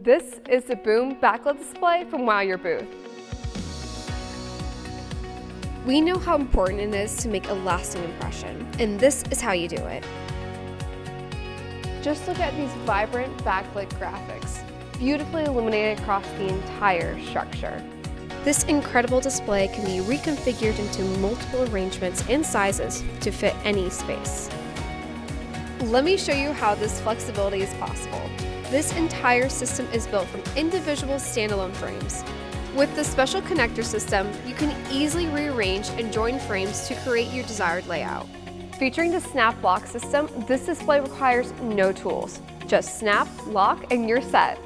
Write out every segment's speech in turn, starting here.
This is the Boom backlit display from WowYourBooth. We know how important it is to make a lasting impression, and this is how you do it. Just look at these vibrant backlit graphics, beautifully illuminated across the entire structure. This incredible display can be reconfigured into multiple arrangements and sizes to fit any space. Let me show you how this flexibility is possible. This entire system is built from individual standalone frames. With the special connector system, you can easily rearrange and join frames to create your desired layout. Featuring the snap lock system, this display requires no tools. Just snap, lock, and you're set.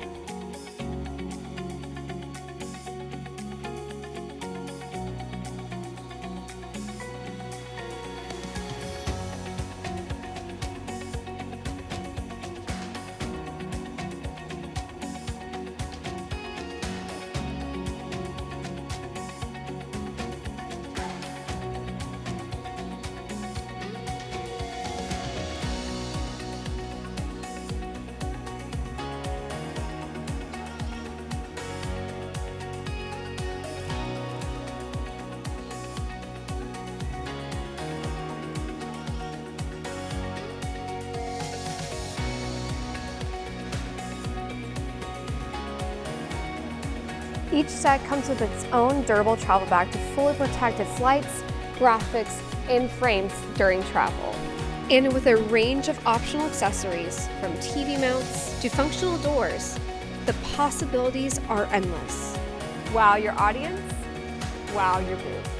Each set comes with its own durable travel bag to fully protect its lights, graphics, and frames during travel. And with a range of optional accessories, from TV mounts to functional doors, the possibilities are endless. Wow your audience, wow your booth.